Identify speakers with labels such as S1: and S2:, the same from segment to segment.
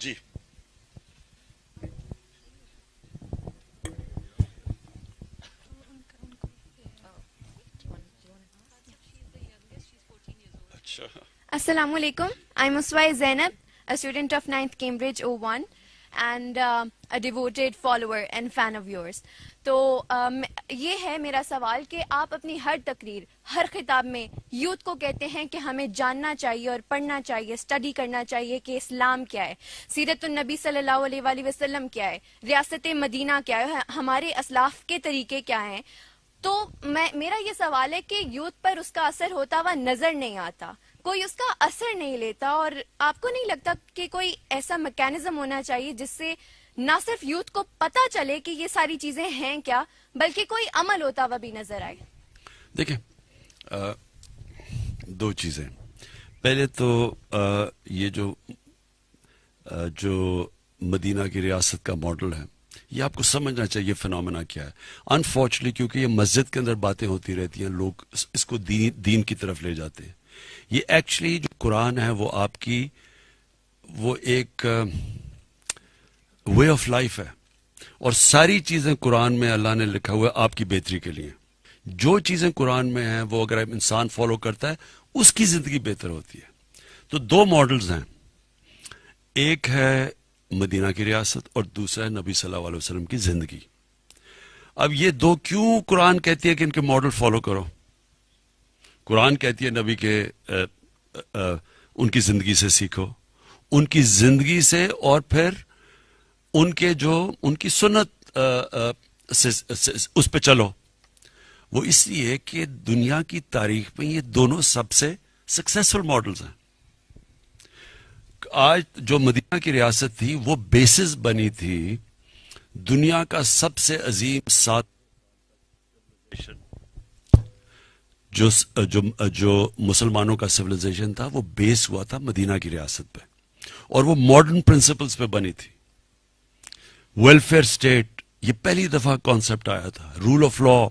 S1: جی اچھا
S2: Assalamu alaikum. I'm Uswai Zainab, a student of 9th Cambridge O1 and a devoted follower and fan of yours. تو یہ ہے میرا سوال کہ آپ اپنی ہر تقریر ہر خطاب میں یوتھ کو کہتے ہیں کہ ہمیں جاننا چاہیے اور پڑھنا چاہیے، اسٹڈی کرنا چاہیے کہ اسلام کیا ہے، سیرت النبی صلی اللہ علیہ وآلہ وسلم کیا ہے، ریاست مدینہ کیا ہے، ہمارے اسلاف کے طریقے کیا ہیں. تو میرا یہ سوال ہے کہ یوتھ پر اس کا اثر ہوتا ہوا نظر نہیں آتا، کوئی اس کا اثر نہیں لیتا، اور آپ کو نہیں لگتا کہ کوئی ایسا میکینزم ہونا چاہیے جس سے نہ صرف یوتھ کو پتہ چلے کہ یہ ساری چیزیں ہیں کیا، بلکہ کوئی عمل ہوتا ہوا بھی نظر آئے؟
S1: دیکھیں، دو چیزیں. پہلے تو یہ جو مدینہ کی ریاست کا ماڈل ہے، یہ آپ کو سمجھنا چاہیے فنومینا کیا ہے. انفارچونیٹلی کیونکہ یہ مسجد کے اندر باتیں ہوتی رہتی ہیں، لوگ اس کو دین کی طرف لے جاتے ہیں. یہ ایکچولی جو قرآن ہے وہ ایک وے آف لائف ہے، اور ساری چیزیں قرآن میں اللہ نے لکھا ہوا ہے آپ کی بہتری کے لیے. جو چیزیں قرآن میں ہیں وہ اگر انسان فالو کرتا ہے اس کی زندگی بہتر ہوتی ہے. تو دو ماڈلز ہیں، ایک ہے مدینہ کی ریاست اور دوسرا ہے نبی صلی اللہ علیہ وسلم کی زندگی. اب یہ دو کیوں قرآن کہتی ہے کہ ان کے ماڈل فالو کرو؟ قرآن کہتی ہے نبی کے ان کی زندگی سے سیکھو، ان کی زندگی سے، اور پھر ان کی سنت اس پہ چلو. وہ اس لیے کہ دنیا کی تاریخ میں یہ دونوں سب سے سکسیسفل ماڈلز ہیں. آج جو مدینہ کی ریاست تھی وہ بیسز بنی تھی دنیا کا سب سے عظیم جو مسلمانوں کا سویلائزیشن تھا، وہ بیس ہوا تھا مدینہ کی ریاست پہ، اور وہ ماڈرن پرنسپلز پہ بنی تھی. ویلفیئر اسٹیٹ، یہ پہلی دفعہ کانسیپٹ آیا تھا. رول آف لا،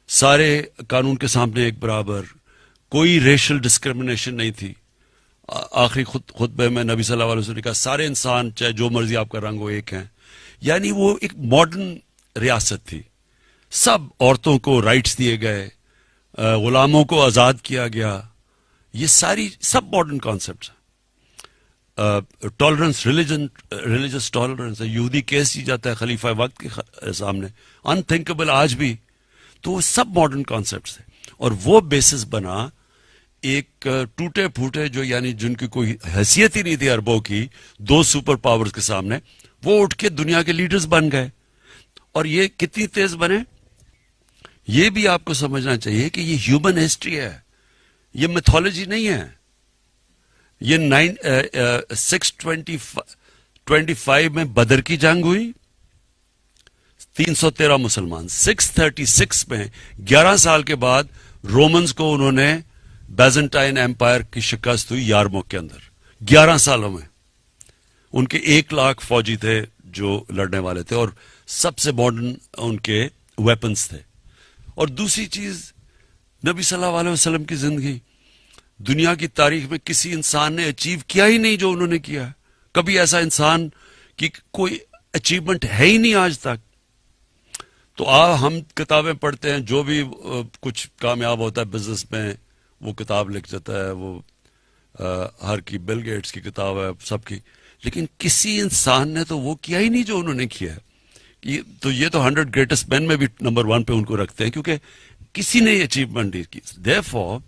S1: سارے قانون کے سامنے ایک برابر، کوئی ریشل ڈسکرمنیشن نہیں تھی. آخری خطبے میں نبی صلی اللہ علیہ وسلم نے کہا سارے انسان چاہے جو مرضی آپ کا رنگ ہو ایک ہیں. یعنی وہ ایک ماڈرن ریاست تھی. سب عورتوں کو رائٹس دیے گئے، غلاموں کو آزاد کیا گیا. یہ سب ماڈرن کانسیپٹس ہیں. ٹالرنس، ریلیجس ٹالرنس ہے. یہودی کیس ہی جاتا ہے خلیفہ وقت کے سامنے، انتھنکبل آج بھی. تو وہ سب ماڈرن کانسیپٹس ہیں، اور وہ بیسس بنا ایک ٹوٹے پھوٹے یعنی جن کی کوئی حیثیت ہی نہیں تھی عربوں کی، دو سپر پاورز کے سامنے وہ اٹھ کے دنیا کے لیڈرز بن گئے. اور یہ کتنی تیز بنے، یہ بھی آپ کو سمجھنا چاہیے کہ یہ ہیومن ہسٹری ہے، یہ میتھولوجی نہیں ہے. یہ 625 میں بدر کی جنگ ہوئی، 313 مسلمان. 636 میں 11 سال کے بعد رومنز کو انہوں نے بیزنٹائن ایمپائر کی شکست ہوئی یارموک کے اندر. 11 سالوں میں ان کے 1 لاکھ فوجی تھے جو لڑنے والے تھے، اور سب سے ماڈرن ان کے ویپنز تھے. اور دوسری چیز، نبی صلی اللہ علیہ وسلم کی زندگی دنیا کی تاریخ میں کسی انسان نے اچیو کیا ہی نہیں جو انہوں نے کیا ہے. کبھی ایسا انسان کی کوئی اچیومنٹ ہے ہی نہیں آج تک. تو ہم کتابیں پڑھتے ہیں، جو بھی کچھ کامیاب ہوتا ہے بزنس میں وہ کتاب لکھ جاتا ہے، وہ ہر کی بل گیٹس کی کتاب ہے سب کی، لیکن کسی انسان نے تو وہ کیا ہی نہیں جو انہوں نے کیا ہے. تو یہ تو 100 گریٹسٹ مین میں بھی نمبر 1 پہ ان کو رکھتے ہیں، کیونکہ کسی نے یہ اچیومنٹ نہیں کی. Therefore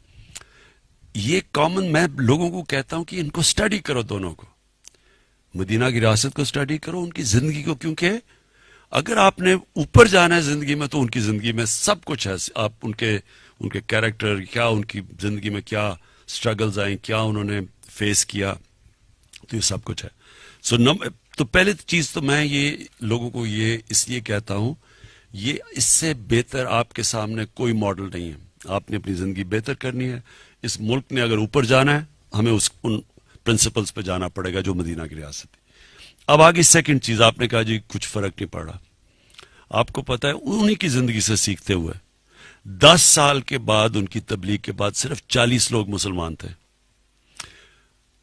S1: یہ کامن، میں لوگوں کو کہتا ہوں کہ ان کو اسٹڈی کرو، دونوں کو، مدینہ کی ریاست کو اسٹڈی کرو، ان کی زندگی کو، کیونکہ اگر آپ نے اوپر جانا ہے زندگی میں تو ان کی زندگی میں سب کچھ ہے. آپ ان کے کیریکٹر کیا، ان کی زندگی میں کیا سٹرگلز آئیں، کیا انہوں نے فیس کیا، تو یہ سب کچھ ہے. تو پہلے چیز تو میں یہ لوگوں کو یہ اس لیے کہتا ہوں، یہ اس سے بہتر آپ کے سامنے کوئی ماڈل نہیں ہے. آپ نے اپنی زندگی بہتر کرنی ہے. اس ملک نے اگر اوپر جانا ہے ہمیں ان پرنسپلز پہ جانا پڑے گا جو مدینہ کی ریاست ہے. اب آگے سیکنڈ چیز، آپ نے کہا جی کچھ فرق نہیں پڑا. آپ کو پتا ہے انہی کی زندگی سے سیکھتے ہوئے 10 سال کے بعد، ان کی تبلیغ کے بعد صرف 40 لوگ مسلمان تھے.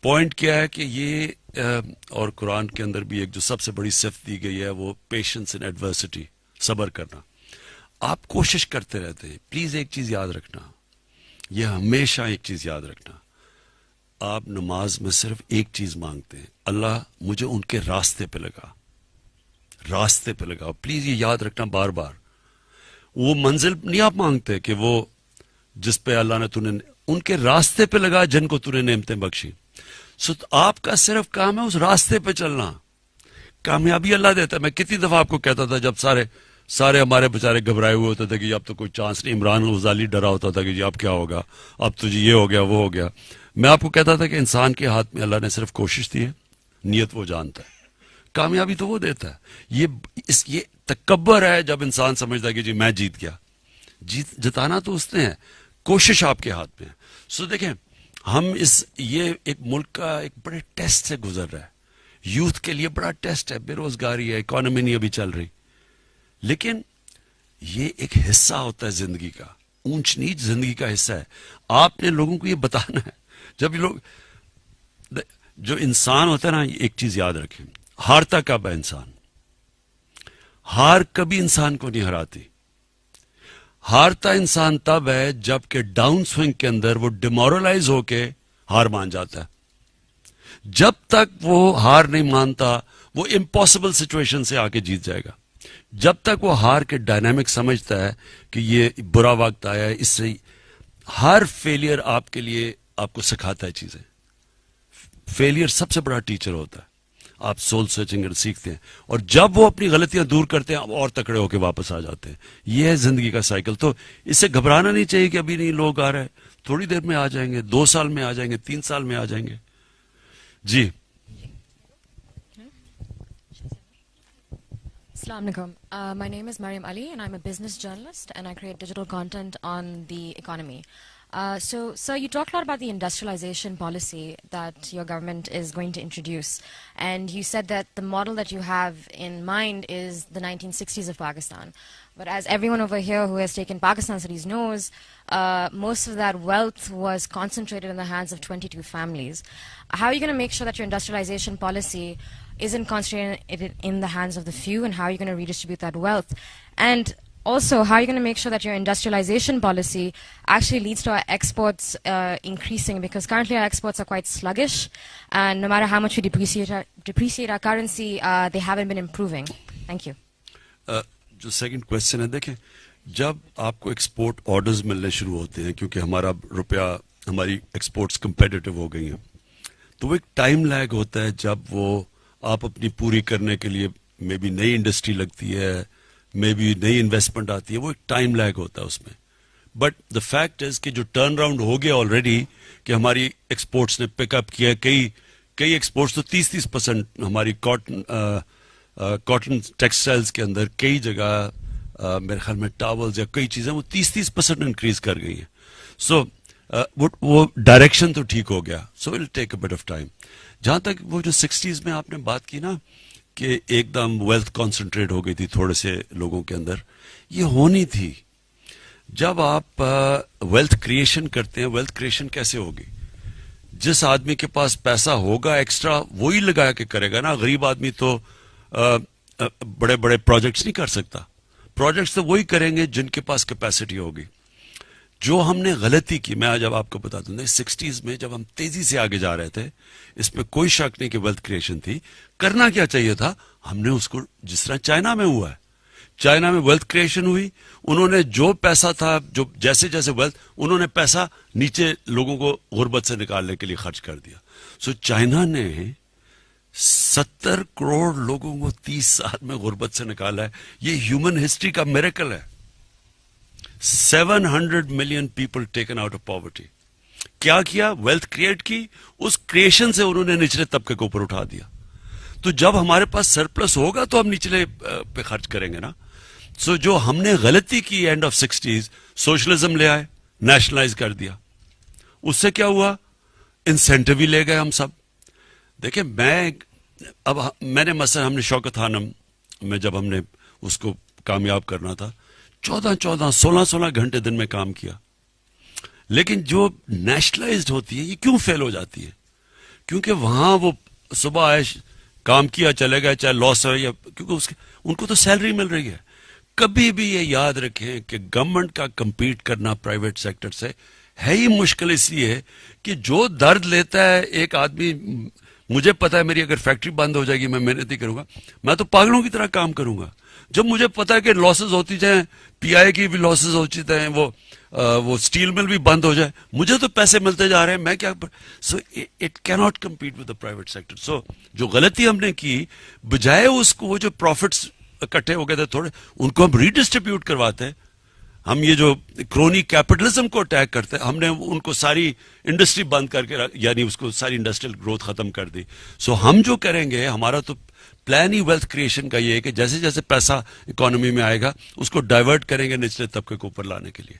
S1: پوائنٹ کیا ہے کہ یہ اور قرآن کے اندر بھی ایک جو سب سے بڑی صفت دی گئی ہے وہ پیشنس ان ایڈورسٹی، صبر کرنا. آپ کوشش کرتے رہتے ہیں. پلیز ایک چیز یاد رکھنا، یہ ہمیشہ ایک چیز یاد رکھنا، آپ نماز میں صرف ایک چیز مانگتے ہیں، اللہ مجھے ان کے راستے پہ لگا، راستے پہ لگا. پلیز یہ یاد رکھنا بار بار. وہ منزل نہیں آپ مانگتے کہ وہ جس پہ اللہ نے تُونے ان کے راستے پہ لگا جن کو تُونے نعمتیں بخشی. سو آپ کا صرف کام ہے اس راستے پہ چلنا. کامیابی اللہ دیتا ہے. میں کتنی دفعہ آپ کو کہتا تھا جب سارے ہمارے بےچارے گھبرائے ہوئے ہوتے تھے کہ اب تو کوئی چانس نہیں. عمران غزالی ڈرا ہوتا تھا کہ جی اب کیا ہوگا، اب تو جی یہ ہو گیا وہ ہو گیا. میں آپ کو کہتا تھا کہ انسان کے ہاتھ میں اللہ نے صرف کوشش دی ہے، نیت وہ جانتا ہے، کامیابی تو وہ دیتا ہے. یہ تکبر ہے جب انسان سمجھتا ہے کہ جی میں جیت گیا. جتانا تو اس نے ہے، کوشش آپ کے ہاتھ میں ہے. سو دیکھیں ہم یہ ایک ملک کا ایک بڑے ٹیسٹ سے گزر رہا ہے. یوتھ کے لیے بڑا ٹیسٹ ہے، بے روزگاری ہے، اکانومی نہیں ابھی چل رہی. لیکن یہ ایک حصہ ہوتا ہے زندگی کا، اونچ نیچ زندگی کا حصہ ہے. آپ نے لوگوں کو یہ بتانا ہے. جب یہ لوگ جو انسان ہوتا ہے نا، ایک چیز یاد رکھیں، ہارتا کب ہے انسان؟ ہار کبھی انسان کو نہیں ہراتی. ہارتا انسان تب ہے جب کہ ڈاؤن سوئنگ کے اندر وہ ڈیمورلائز ہو کے ہار مان جاتا ہے. جب تک وہ ہار نہیں مانتا وہ امپاسبل سچویشن سے آ کے جیت جائے گا. جب تک وہ ہار کے ڈائنامک سمجھتا ہے کہ یہ برا وقت آیا ہے، اس سے ہر فیلئر آپ کے لیے آپ کو سکھاتا ہے چیزیں. فیلئر سب سے بڑا ٹیچر ہوتا ہے. آپ سول سرچنگ سیکھتے ہیں، اور جب وہ اپنی غلطیاں دور کرتے ہیں اور تکڑے ہو کے واپس آ جاتے ہیں. یہ ہے زندگی کا سائیکل. تو اس سے گھبرانا نہیں چاہیے کہ ابھی نہیں لوگ آ رہے ہیں، تھوڑی دیر میں آ جائیں گے، 2 سال میں آ جائیں گے، 3 سال میں آ جائیں گے. جی
S3: Assalamu alaikum. My name is Mariam Ali and I'm a business journalist and I create digital content on the economy. So, sir, you talked a lot about the industrialization policy that your government is going to introduce, and you said that the model that you have in mind is the 1960s of Pakistan. But as everyone over here who has taken Pakistan studies knows, most of that wealth was concentrated in the hands of 22 families. How are you going to make sure that your industrialization policy isn't concentrated in the hands of the few, and how are you going to redistribute that wealth? And also, how are you going to make sure that your industrialization policy actually leads to our exports increasing? Because currently our exports are quite sluggish, and no matter how much we depreciate our currency, they haven't been improving. Thank you.
S1: جو second question ہے، دیکھیں جب آپ کو export orders ملنے شروع ہوتے ہیں کیونکہ ہمارا روپیہ، ہماری ایکسپورٹس کمپیٹیٹو ہو گئی ہیں، تو وہ ایک ٹائم لیگ ہوتا ہے جب وہ آپ اپنی پوری کرنے کے لیے مے بی نئی انڈسٹری لگتی ہے، مے بی نئی انویسٹمنٹ آتی ہے، وہ ایک ٹائم لیگ ہوتا ہے اس میں. بٹ دا فیکٹ از کہ جو ٹرن راؤنڈ ہو گیا آلریڈی کہ ہماری ایکسپورٹس نے پک اپ کیا. کئی ایکسپورٹس تو 30% ہماری کاٹن ٹیکسٹائلز کے اندر کئی جگہ میرے خیال میں ٹاولز یا کئی چیزیں وہ 30% انکریز کر گئی ہیں. سو وہ ڈائریکشن تو ٹھیک ہو گیا. سو ول ٹیک اے بٹ آف ٹائم. جہاں تک وہ جو 60s میں آپ نے بات کی نا کہ ایک دم ویلتھ کانسنٹریٹ ہو گئی تھی تھوڑے سے لوگوں کے اندر، یہ ہونی تھی. جب آپ ویلتھ کریشن کرتے ہیں، ویلتھ کریشن کیسے ہوگی؟ جس آدمی کے پاس پیسہ ہوگا ایکسٹرا وہی لگا کے کرے گا نا. غریب آدمی تو بڑے بڑے پروجیکٹس نہیں کر سکتا. پروجیکٹس تو وہی کریں گے جن کے پاس کیپیسٹی ہوگی. جو ہم نے غلطی کی، میں آج اب آپ کو بتا دوں گا، 60s میں جب ہم تیزی سے آگے جا رہے تھے، اس میں کوئی شک نہیں کہ ویلتھ کریشن تھی. کرنا کیا چاہیے تھا؟ ہم نے اس کو جس طرح چائنا میں ہوا ہے، چائنا میں ویلتھ کریشن ہوئی، انہوں نے جو پیسہ تھا، جو جیسے جیسے ویلتھ، انہوں نے پیسہ نیچے لوگوں کو غربت سے نکالنے کے لیے خرچ کر دیا. سو چائنا نے 70 کروڑ لوگوں کو 30 سال میں غربت سے نکالا ہے. یہ ہیومن ہسٹری کا میریکل ہے. 700 million people taken out of poverty. کیا ویلتھ کریٹ کی، اس کریشن سے انہوں نے نچلے طبقے کو اوپر اٹھا دیا. تو جب ہمارے پاس سرپلس ہوگا تو ہم نچلے پہ خرچ کریں گے نا. سو جو ہم نے غلطی کی اینڈ آف 60s، سوشلزم لے آئے، نیشنلائز کر دیا. اس سے کیا ہوا؟ انسینٹیو ہی لے گئے ہم سب. دیکھیں میں نے مثلا ہم نے شوکت خانم میں جب ہم نے اس کو کامیاب کرنا تھا 14 16 گھنٹے دن میں کام کیا. لیکن جو نیشنلائزڈ ہوتی ہے یہ کیوں فیل ہو جاتی ہے؟ کیونکہ وہاں وہ صبح آئے کام کیا چلے گئے, چاہے لاس ہو یا, کیونکہ ان کو تو سیلری مل رہی ہے. کبھی بھی یہ یاد رکھیں کہ گورنمنٹ کا کمپیٹ کرنا پرائیویٹ سیکٹر سے ہے ہی مشکل, اس لیے کہ جو درد لیتا ہے ایک آدمی, مجھے پتا ہے میری اگر فیکٹری بند ہو جائے گی میں محنت ہی کروں گا, میں تو پاگلوں کی طرح کام کروں گا. جب مجھے پتا ہے کہ لاسز ہوتی جائیں, پی آئی کی بھی لاسز ہوتی جائیں, وہ اسٹیل مل بھی بند ہو جائے, مجھے تو پیسے ملتے جا رہے ہیں, میں کیا. So it can not compete with the private sector. So جو غلطی ہم نے کی, بجائے اس کو وہ جو پروفٹس اکٹھے ہو گئے تھے تھوڑے, ان کو ہم ریڈسٹریبیوٹ کرواتے ہیں. ہم یہ جو کرونی کیپٹلزم کو اٹیک کرتے ہیں, ہم نے ان کو ساری انڈسٹری بند کر کے, یعنی اس کو ساری انڈسٹریل گروتھ ختم کر دی. سو ہم جو کریں گے, ہمارا تو پلان ہی ویلتھ کریشن کا یہ ہے کہ جیسے جیسے پیسہ اکانومی میں آئے گا اس کو ڈائیورٹ کریں گے نچلے طبقے کو اوپر لانے کے لیے.